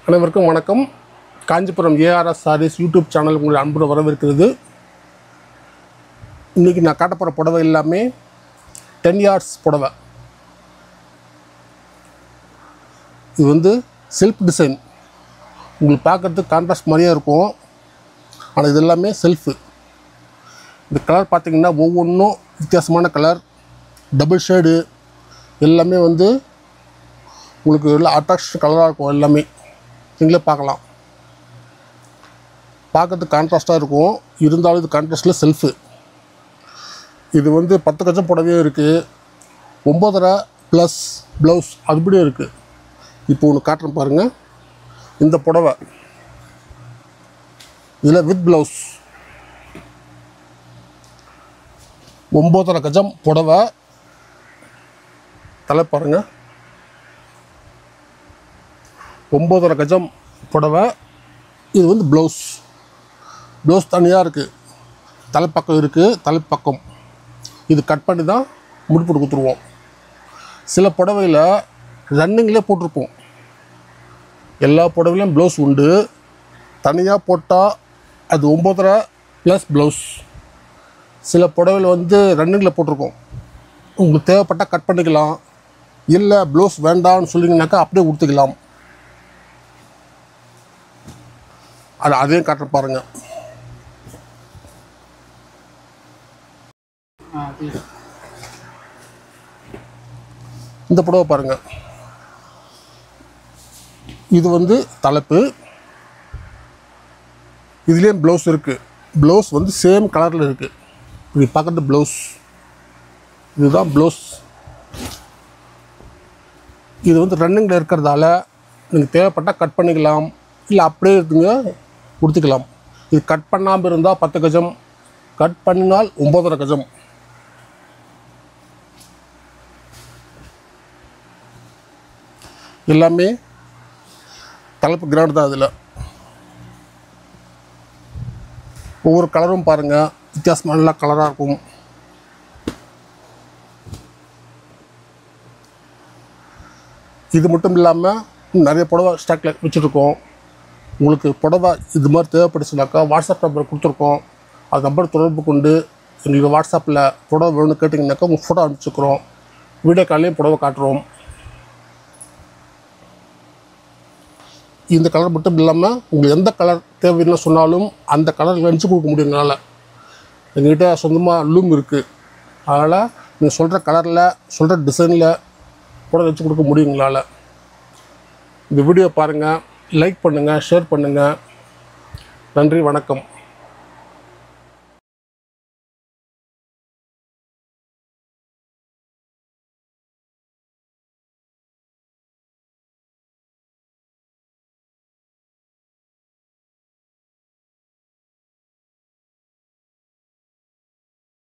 அனைவருக்கும் வணக்கம். Kanchipuram ARS sarees YouTube channel உங்களை அன்புடன் வரவேற்கிறது. இன்றைக்கி நான் காட்ட போகிற புடவை எல்லாமே 10 yards புடவை. இது வந்து செல்ஃப் டிசைன். உங்களுக்கு பார்க்குறதுக்கு கான்ட்ராஸ்ட் மாதிரியே இருக்கும், ஆனால் இது எல்லாமே செல்ஃபு. இந்த கலர் பார்த்திங்கன்னா ஒவ்வொன்றும் வித்தியாசமான கலர், டபுள் ஷேடு எல்லாமே வந்து உங்களுக்கு எல்லாம் அட்ராக்ஷன் கலராக இருக்கும். எல்லாமே நீங்களே பார்க்கலாம். பார்க்கறதுக்கு கான்ட்ராஸ்ட்டாக இருக்கும், இருந்தாலும் இது கான்ட்ராஸ்ட்டில் செல்ஃபு. இது வந்து 10 கஜம் புடவையும் இருக்குது, 9.5 ப்ளஸ் ப்ளவுஸ் அதுபடியும் இருக்குது. இப்போ ஒன்று காட்டுறேன் பாருங்கள். இந்த புடவை இதில் வித் ப்ளவுஸ் 9.5 கஜம் புடவை. தலை பாருங்கள், 9.5 கஜம் புடவை. இது வந்து ப்ளவுஸ் தனியாக இருக்குது, தலைப்பக்கம் இருக்குது, தலைப்பக்கம் இது கட் பண்ணி தான் முடிப்பு கொடுத்துருவோம். சில புடவையில் ரன்னிங்லேயே போட்டிருப்போம். எல்லா புடவையிலையும் ப்ளவுஸ் உண்டு. தனியாக போட்டால் அது 9.5 ப்ளஸ் ப்ளவுஸ். சில புடவையில் வந்து ரன்னிங்கில் போட்டிருக்கோம். உங்களுக்கு தேவைப்பட்டால் கட் பண்ணிக்கலாம், இல்லை ப்ளவுஸ் வேண்டாம்னு சொல்லிங்கனாக்கா அப்படியே கொடுத்துக்கலாம். அதையும் காட்டுற பாருங்கள். இந்த புடவை பாருங்கள். இது வந்து தலைப்பு. இதுலேயும் ப்ளவுஸ் இருக்குது. ப்ளவுஸ் வந்து சேம் கலரில் இருக்குது. இது பார்க்குறது ப்ளவுஸ். இதுதான் ப்ளவுஸ். இது வந்து ரன்னிங்கில் இருக்கிறதால நீங்கள் தேவைப்பட்டால் கட் பண்ணிக்கலாம், இல்லை அப்படியே இருக்குங்க கொடுத்துக்கலாம். இது கட் பண்ணாமல் இருந்தால் 10 கஜம், கட் பண்ணினால் 9.5 கஜம். எல்லாமே தலைப்பு கிராண்ட் தான். இதில் ஒவ்வொரு கலரும் பாருங்கள், வித்தியாசமான நல்லா கலராக இருக்கும். இது மட்டும் இல்லாமல் நிறைய புடவை ஸ்டாக்கில் வச்சுருக்கோம். உங்களுக்கு புடவை இது மாதிரி தேவைப்படுச்சுனாக்கா வாட்ஸ்அப் நம்பர் கொடுத்துருக்கோம். அது நம்பர் தொடர்பு கொண்டு எங்களுக்கு வாட்ஸ்அப்பில் புடவை வேணும்னு கேட்டிங்கனாக்கா உங்கள் ஃபோட்டோ அனுப்பிச்சிக்கிறோம். வீடியோ கால்லையும் புடவை காட்டுறோம். இந்த கலர் மட்டும் இல்லாமல் உங்களுக்கு எந்த கலர் தேவைன்னு சொன்னாலும் அந்த கலரில் அனுப்பிச்சி கொடுக்க முடியும். எங்களால் எங்கள்கிட்ட சொந்தமாக லூம் இருக்குது. அதனால் நீங்கள் சொல்கிற கலரில் சொல்கிற டிசைனில் புடவை வச்சு கொடுக்க முடியும் எங்களால். இந்த வீடியோ பாருங்கள், லைக் பண்ணுங்கள், ஷேர் பண்ணுங்கள். நன்றி, வணக்கம்.